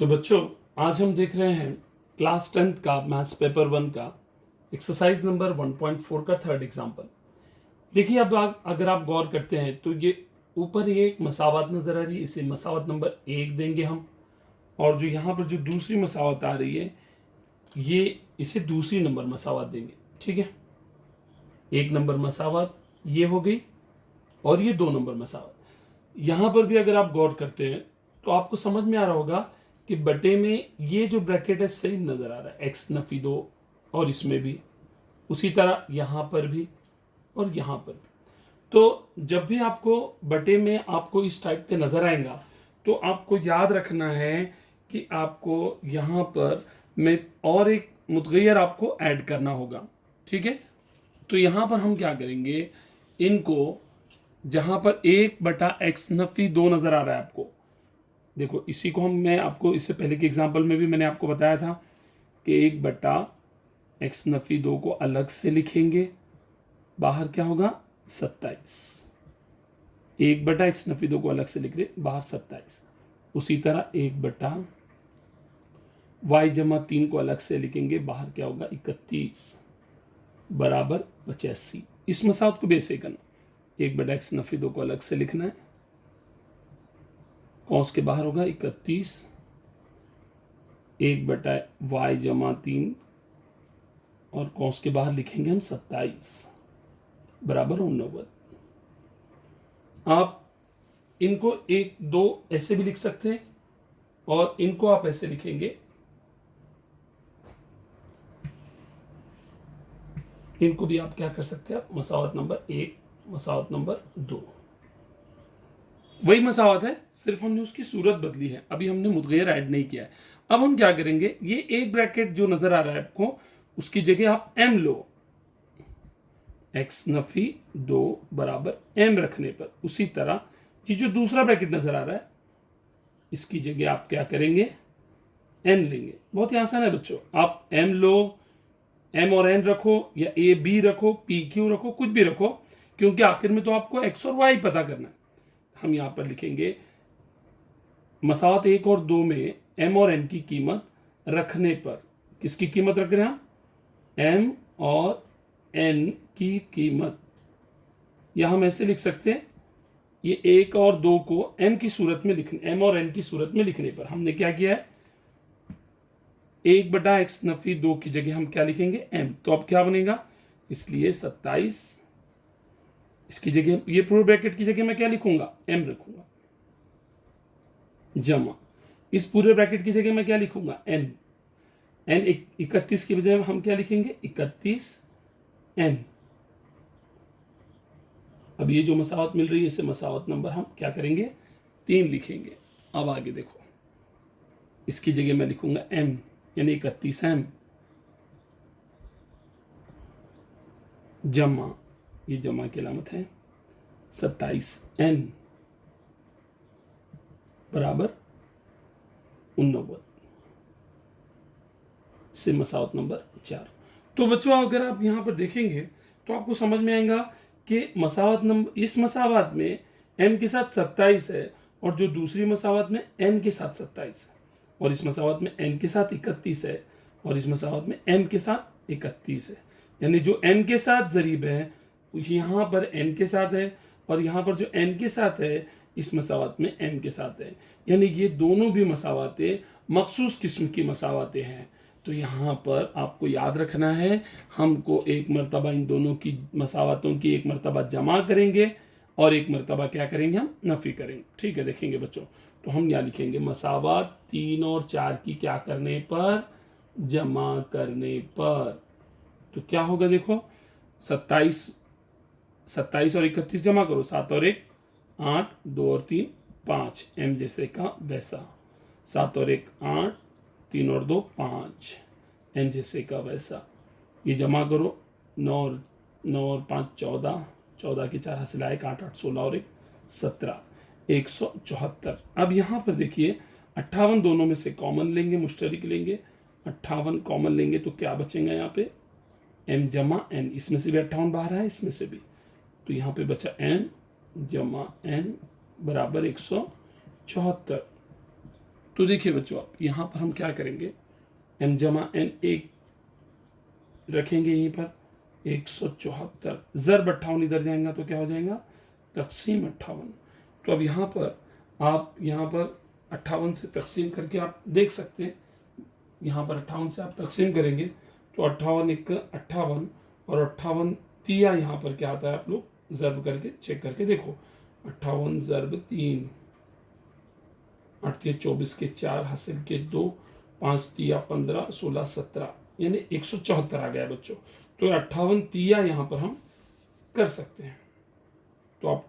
तो बच्चों, आज हम देख रहे हैं क्लास 10th का मैथ्स पेपर 1 का एक्सरसाइज नंबर 1.4 का थर्ड एग्जाम्पल। देखिए, अब अगर आप गौर करते हैं तो ये ऊपर ये एक मसावत नजर आ रही है, इसे मसावत नंबर 1 देंगे हम। और जो यहाँ पर जो दूसरी मसावत आ रही है ये इसे दूसरी नंबर मसावत देंगे। ठीक है, 1 नंबर मसावत ये हो गई और ये 2 नंबर मसावत। यहाँ पर भी अगर आप गौर करते हैं तो आपको समझ में आ रहा होगा कि बटे में ये जो ब्रैकेट है सेम नजर आ रहा है, एक्स नफी 2, और इसमें भी उसी तरह यहाँ पर भी और यहाँ पर भी। तो जब भी आपको बटे में आपको इस टाइप के नजर आएगा तो आपको याद रखना है कि आपको यहाँ पर में और एक मुतगैर आपको ऐड करना होगा। ठीक है, तो यहाँ पर हम क्या करेंगे, इनको जहां पर 1/x नफी 2 नजर आ रहा है आपको, देखो इसी को मैं आपको इससे पहले के एग्जाम्पल में भी मैंने आपको बताया था कि 1/x नफी 2 को अलग से लिखेंगे, बाहर क्या होगा 27। 1/x नफी 2 को अलग से लिख रहे, बाहर 27। उसी तरह 1/y जमा 3 को अलग से लिखेंगे, बाहर क्या होगा 31 बराबर 85। इस मसावत को बेसे करना, 1/x नफी 2 को अलग से लिखना है, कौंस के बाहर होगा 31, 1/y जमा 3 और कौंस के बाहर लिखेंगे हम 27 बराबर 89। आप इनको 1 2 ऐसे भी लिख सकते हैं और इनको आप ऐसे लिखेंगे, इनको भी आप क्या कर सकते हैं, आप मसावत नंबर 1 मसावत नंबर 2, वही मसावत है, सिर्फ हमने उसकी सूरत बदली है, अभी हमने मुतगैर ऐड नहीं किया है। अब हम क्या करेंगे, ये एक ब्रैकेट जो नजर आ रहा है आपको उसकी जगह आप m लो, x नफी 2 बराबर m रखने पर। उसी तरह ये जो दूसरा ब्रैकेट नजर आ रहा है इसकी जगह आप क्या करेंगे, n लेंगे। बहुत ही आसान है बच्चों, आप m लो, m और n रखो या a b रखो, p q रखो, कुछ भी रखो, क्योंकि आखिर में तो आपको x और y पता करना है। हम यहां पर लिखेंगे मसावत 1 और 2 में m और n की कीमत रखने पर, किसकी कीमत रख रहे हैं हम, m और n की कीमत, या हम ऐसे लिख सकते हैं, ये 1 और 2 को m की सूरत में लिखने, m और n की सूरत में लिखने पर हमने क्या किया है, 1/x नफी 2 की जगह हम क्या लिखेंगे m, तो अब क्या बनेगा, इसलिए 27, इसकी जगह ये पूरे ब्रैकेट की जगह मैं क्या लिखूंगा m रखूंगा, जमा इस पूरे ब्रैकेट की जगह मैं क्या लिखूंगा n, 31 की बजाय हम क्या लिखेंगे 31 n। अब ये जो मसावत मिल रही है इसे मसावत नंबर हम क्या करेंगे 3 लिखेंगे। अब आगे देखो, इसकी जगह मैं लिखूंगा m यानी 31 m, जमा ये जमा की अलामत है 27 n बराबर 89 से मसावत नंबर 4। तो बच्चों, अगर आप यहां पर देखेंगे तो आपको समझ में आएगा कि मसावत नंबर, इस मसावत में m के साथ 27 है और जो दूसरी मसावत में n के साथ 27 है, और इस मसावत में n के साथ 31 है और इस मसावत में m के साथ 31 है। यानी जो n के साथ जरीब है यहाँ पर n के साथ है और यहाँ पर जो n के साथ है इस मसावत में m के साथ है, यानी ये दोनों भी मसावतें मखसूस किस्म की मसावतें हैं। तो यहाँ पर आपको याद रखना है, हमको एक मरतबा इन दोनों की मसावतों की एक मरतबा जमा करेंगे और एक मरतबा क्या करेंगे, हम नफ़ी करेंगे। ठीक है, देखेंगे बच्चों, तो हम यहाँ लिखेंगे मसावत 3 और 4 की क्या करने पर, जमा करने पर। तो क्या होगा, देखो 27 और 31 जमा करो, 7 और 1 8, 2 और 3 5, m जैसे का वैसा, 7 और 1 8, 3 और 2 5, n जैसे का वैसा। ये जमा करो, 9 और 5 14, 14 के 4 हासिल आए 8 8 16 और 1 17, 174। अब यहाँ पर देखिए 58 दोनों में से कॉमन लेंगे, मुश्तरक लेंगे, 58 कॉमन लेंगे तो क्या बचेगा यहाँ पे m जमा n, इसमें से भी 58 बाहर है, इसमें से भी, तो यहाँ पे बचा m जमा n बराबर 174। तो देखिए बच्चों, आप यहाँ पर हम क्या करेंगे, m जमा n एक रखेंगे यहीं पर 174, ज़रब 58 इधर जाएगा तो क्या हो जाएगा, तकसीम 58। तो अब यहाँ पर आप यहाँ पर 58 से तकसीम करके आप देख सकते हैं, यहाँ पर 58 से आप तकसीम करेंगे तो 58 एक 58 और 58 तिया यहाँ पर क्या आता है, आप लोग ज़रब करके चेक करके देखो। 58 ज़रब 3, 8 तिया 24 के 4 हासिल के 2, 5 तिया 15, 16 17 यानी 174 आ गया बच्चों। तो 58 तिया यहाँ पर हम कर सकते हैं। तो आप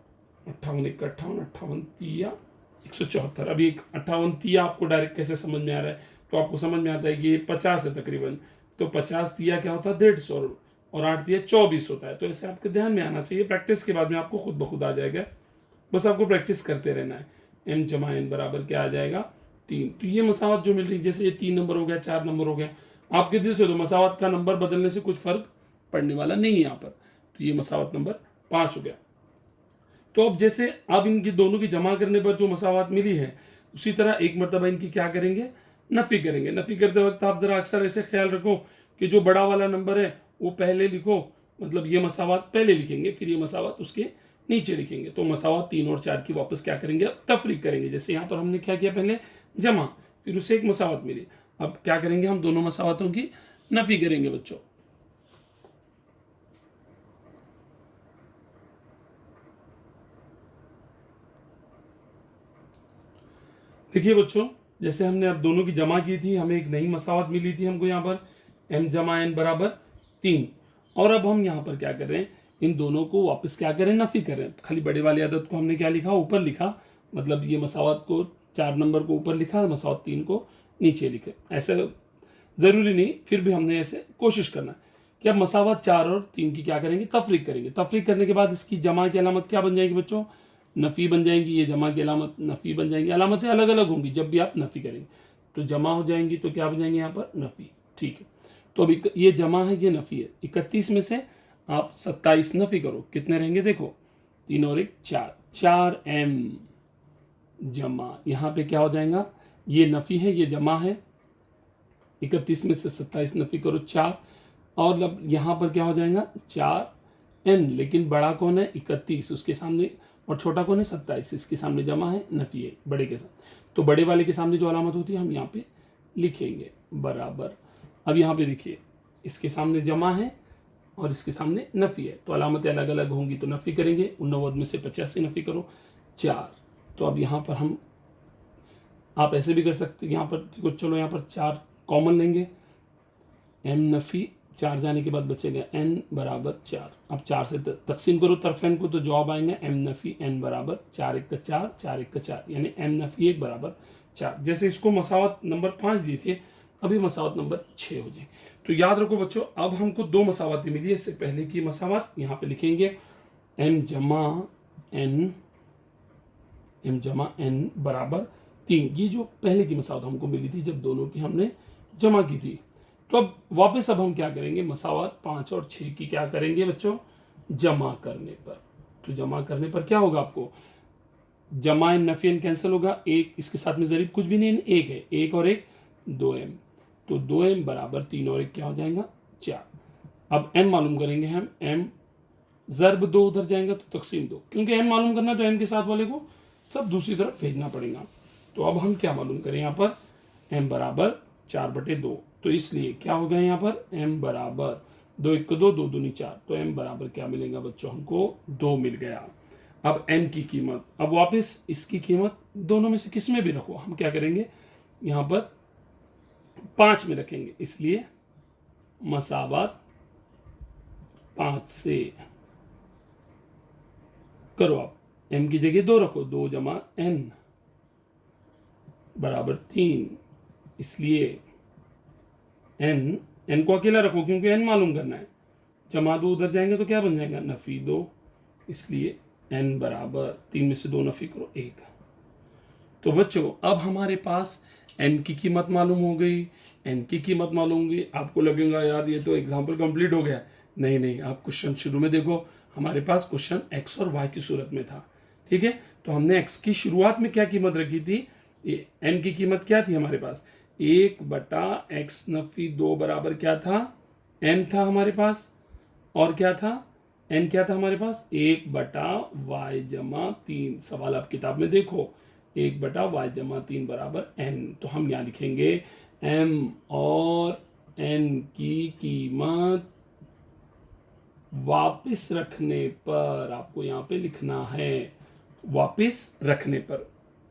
58 एक 58, 58 तिया 174। अभी एक 58 तिया आपको डायरेक्ट कैसे समझ में आ रहा है, तो आपको समझ में आता है कि ये 50 है तकरीबन, तो 50 तिया क्या होता है 150 और 8 तिया 24 होता है। तो ऐसे आपके ध्यान में आना चाहिए, प्रैक्टिस के बाद में आपको खुद ब खुद आ जाएगा, बस आपको प्रैक्टिस करते रहना है। m जमा n बराबर क्या आ जाएगा 3। तो ये मसावत जो मिल रही है, जैसे ये 3 नंबर हो गया, 4 नंबर हो गया, आपके दिल से तो मसावत का नंबर बदलने से कुछ फर्क पड़ने वाला नहीं है यहाँ पर। तो ये मसावत नंबर 5 हो गया। तो अब जैसे अब इनकी दोनों की जमा करने पर जो मसावत मिली है, उसी तरह एक मरतबा इनकी क्या करेंगे, नफ़ी करेंगे। नफ़ी करते वक्त आप ज़रा अक्सर ऐसे ख्याल रखो कि जो बड़ा वाला नंबर है वो पहले लिखो, मतलब ये मसावत पहले लिखेंगे, फिर ये मसावत उसके नीचे लिखेंगे। तो मसावत 3 और 4 की वापस क्या करेंगे, अब तफरीक करेंगे। जैसे यहाँ पर हमने क्या किया, पहले जमा, फिर उससे एक मसावत मिली, अब क्या करेंगे, हम दोनों मसावतों की नफ़ी करेंगे बच्चों। देखिए बच्चों, जैसे हमने अब दोनों की जमा की थी, हमें एक नई मसावत मिली थी हमको यहाँ पर m जमा n बराबर 3। और अब हम यहाँ पर क्या कर रहे हैं, इन दोनों को वापस क्या करें, नफ़ी करें। खाली बड़े वाली आदत को हमने क्या लिखा, ऊपर लिखा, मतलब ये मसावत को 4 नंबर को ऊपर लिखा, मसावत 3 को नीचे लिखे। ऐसे ज़रूरी नहीं, फिर भी हमने ऐसे कोशिश करना है कि अब मसावत 4 और 3 की क्या करेंगे, तफरीक करेंगे। तफरीक करने के बाद इसकी जमा की अलामत क्या बन जाएगी बच्चों, नफ़ी बन जाएंगी। ये जमा की अलामत नफ़ी बन जाएंगी, अलामतें अलग अलग होंगी जब भी आप नफ़ी करेंगे। तो जमा हो जाएंगी तो क्या बन जाएंगे यहाँ पर, नफ़ी। ठीक है, तो अभी ये जमा है, ये नफ़ी है। 31 में से आप 27 नफ़ी करो, कितने रहेंगे, देखो 3 और 1 4, 4m जमा, यहाँ पे क्या हो जाएगा, ये नफ़ी है, ये जमा है। 31 में से 27 नफ़ी करो 4, और अब यहाँ पर क्या हो जाएगा 4n, लेकिन बड़ा कौन है 31, उसके सामने, और छोटा कौन है 27, इसके सामने जमा है, नफ़ी है बड़े के साथ। तो बड़े वाले के सामने जो अलामत होती है हम यहाँ पे लिखेंगे बराबर। अब यहाँ पे देखिए, इसके सामने जमा है और इसके सामने नफ़ी है, तो अलामतें अलग अलग होंगी, तो नफ़ी करेंगे। 89 में से 50 से नफ़ी करो 4। तो अब यहाँ पर हम, आप ऐसे भी कर सकते हैं, यहाँ पर चलो यहाँ पर 4 कॉमन लेंगे, m नफ़ी 4 जाने के बाद बचेगा n बराबर 4। अब 4 से तकसीम करो तरफेन को, तो जवाब आएंगे m नफ़ी n बराबर 4 1 का 4, 4 1 का 4, यानी m नफ़ी 1 बराबर 4। जैसे इसको मसावत नंबर 5 दी थी, अभी मसावत नंबर 6 हो जाएगी। तो याद रखो बच्चों, अब हमको 2 मसावतें मिली है। इससे पहले की मसावत यहाँ पे लिखेंगे m जमा n बराबर 3, ये जो पहले की मसावत हमको मिली थी जब दोनों की हमने जमा की थी। तो अब वापस अब हम क्या करेंगे, मसावत 5 और 6 की क्या करेंगे बच्चों, जमा करने पर। तो जमा करने पर क्या होगा, आपको जमा n नफ़ी n कैंसिल होगा, एक इसके साथ में ज़रीब कुछ भी नहीं, एक है, 1 और 1 2m, तो 2m बराबर 3 और 1 क्या हो जाएगा 4। अब m मालूम करेंगे हम, m ज़रब 2 उधर जाएगा तो तकसीम 2, क्योंकि m मालूम करना तो m के साथ वाले को सब दूसरी तरफ भेजना पड़ेगा। तो अब हम क्या मालूम करें, यहाँ पर m बराबर 4/2, तो इसलिए क्या हो गया यहाँ पर m बराबर 2 1 2 2 दूनी 4, तो m बराबर क्या मिलेगा बच्चों, हमको 2 मिल गया। अब n की कीमत, अब वापस इसकी कीमत दोनों में से किस में भी रखो, हम क्या करेंगे यहाँ पर 5 में रखेंगे, इसलिए मसावत 5 से करो। आप m की जगह 2 रखो, 2 जमा n बराबर 3, इसलिए n को अकेला रखो क्योंकि n मालूम करना है, जमा 2 उधर जाएंगे तो क्या बन जाएगा नफ़ी 2, इसलिए n बराबर 3 में से 2 नफ़ी करो 1। तो बच्चों अब हमारे पास n की कीमत मालूम हो गई, n की कीमत मालूम होगी। आपको लगेगा यार ये तो एग्जाम्पल कंप्लीट हो गया, नहीं नहीं, आप क्वेश्चन शुरू में देखो, हमारे पास क्वेश्चन x और y की सूरत में था। ठीक है, तो हमने x की शुरुआत में क्या कीमत रखी थी, ये एन की कीमत क्या थी हमारे पास, 1/x नफी 2 बराबर क्या था, m था हमारे पास, और क्या था, n क्या था हमारे पास, 1/y/3। सवाल आप किताब में देखो, 1/y/3 बराबर n। तो हम यहाँ लिखेंगे m और n की कीमत वापस रखने पर, आपको यहाँ पे लिखना है वापस रखने पर।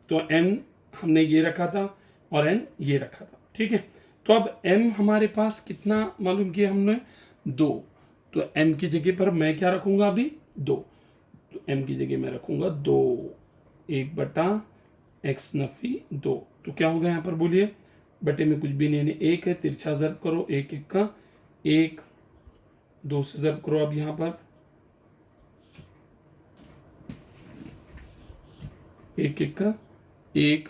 तो n हमने ये रखा था और n ये रखा था, ठीक है। तो अब m हमारे पास कितना मालूम किया हमने, 2। तो m की जगह पर मैं क्या रखूंगा अभी, 2। तो m की जगह मैं रखूंगा 2, 1/x नफी 2। तो क्या होगा यहाँ पर बोलिए, बटे में कुछ भी नहीं है, 1 है, तिरछा ज़र्ब करो, 1 1 का 1, 2 से ज़र्ब करो। अब यहाँ पर 1 1 का 1,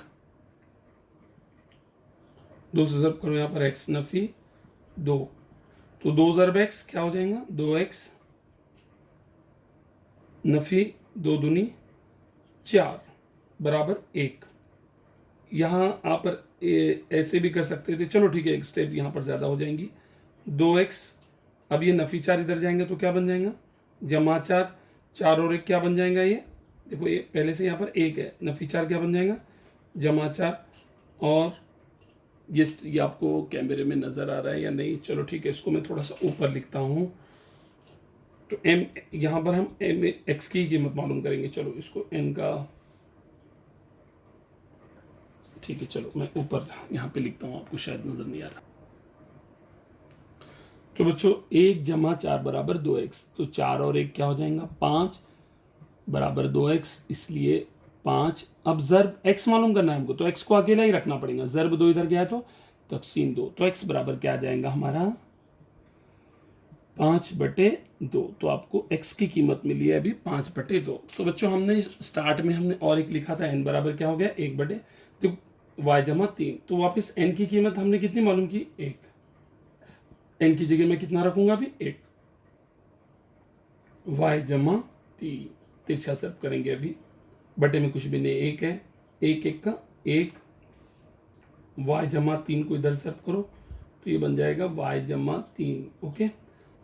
2 से ज़र्ब करो यहाँ पर x नफी 2। तो 2 ज़र्ब x क्या हो जाएगा, 2x नफी 2 दूनी 4 बराबर 1। यहाँ आप ऐसे भी कर सकते थे, चलो ठीक है, एक स्टेप यहाँ पर ज़्यादा हो जाएंगी। 2x, अब ये नफी 4 इधर जाएंगे तो क्या बन जाएगा, जमा 4, 4 और 1 क्या बन जाएगा, ये देखो ये पहले से यहाँ पर 1 है, नफी 4 क्या बन जाएगा, जमा 4। और ये आपको कैमरे में नज़र आ रहा है या नहीं, चलो ठीक है, इसको मैं थोड़ा सा ऊपर लिखता हूँ। तो m यहाँ पर हम m x की कीमत मालूम करेंगे, चलो इसको n का, ठीक है, चलो मैं ऊपर यहाँ पे लिखता हूँ, आपको शायद नज़र नहीं आ रहा। तो बच्चों 1/4 बराबर 2x, तो 4 और 1 क्या हो जाएगा, 5 बराबर 2x, इसलिए 5। अब ज़र्ब x मालूम करना है हमको, तो x को अकेला ही रखना पड़ेगा, ज़र्ब 2 इधर गया तो तकसीम 2, तो x बराबर क्या आ जाएगा हमारा, 5/2। तो आपको x की कीमत मिली है अभी 5/2। तो बच्चों हमने स्टार्ट में हमने और एक लिखा था, n बराबर क्या हो गया, 1/, तो y/3। तो वापस n की कीमत हमने कितनी मालूम की, 1। n की जगह मैं कितना रखूंगा अभी, 1, y/3, तिरछा ज़र्ब करेंगे अभी, बटे में कुछ भी नहीं, 1 है, 1 1 का 1, y/3 को इधर ज़र्ब करो तो ये बन जाएगा y/3। ओके,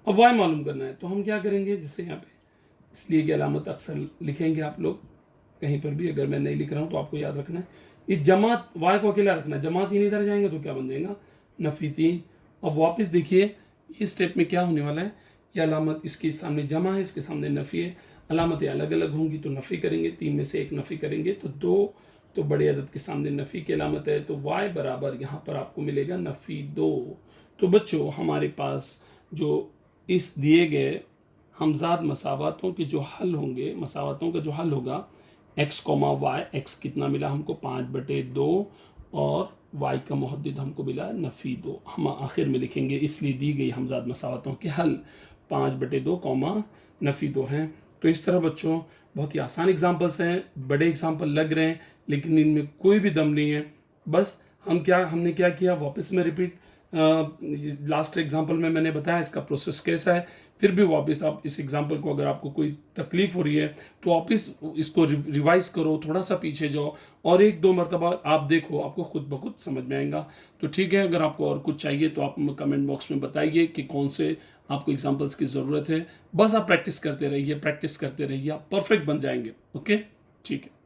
अब y मालूम करना है, तो हम क्या करेंगे, जैसे यहाँ पे इसलिए की अलामत अक्सर लिखेंगे आप लोग कहीं पर भी, अगर मैं नहीं लिख रहा हूँ तो आपको याद रखना है, इस जमा y को अकेला रखना है, जमा 3 इधर जाएंगे तो क्या बन जाएगा, नफी 3। अब वापस देखिए ये स्टेप में क्या होने वाला है, ये अलामत इसके सामने जमा है, इसके सामने नफ़ी है, अलामतें अलग अलग होंगी तो नफ़ी करेंगे, 3 में से 1 नफ़ी करेंगे तो 2, तो बड़े अदद के सामने नफ़ी की अलामत है, तो y बराबर यहाँ पर आपको मिलेगा नफ़ी 2। तो बच्चों हमारे पास जो इस दिए गए हमजाद मसावातों के जो हल होंगे, मसावातों का जो हल होगा, x, y, x कितना मिला हमको, 5/2, और y का मुहद्दिद हमको मिला नफ़ी 2। हम आखिर में लिखेंगे, इसलिए दी गई हमजाद मसावतों के हल 5/2, नफ़ी 2 हैं। तो इस तरह बच्चों बहुत ही आसान एग्जाम्पल्स हैं, बड़े एग्जाम्पल लग रहे हैं लेकिन इनमें कोई भी दम नहीं है। बस हमने क्या किया, वापस में रिपीट, लास्ट एग्जाम्पल में मैंने बताया इसका प्रोसेस कैसा है, फिर भी वापस आप इस एग्जाम्पल को, अगर आपको कोई तकलीफ हो रही है तो वापस इसको रिवाइज करो, थोड़ा सा पीछे जाओ और 1-2 मरतबा आप देखो, आपको खुद ब खुद समझ में आएगा। तो ठीक है, अगर आपको और कुछ चाहिए तो आप कमेंट बॉक्स में बताइए कि कौन से आपको एग्जाम्पल्स की ज़रूरत है। बस आप प्रैक्टिस करते रहिए, आप परफेक्ट बन जाएंगे। ओके, ठीक है।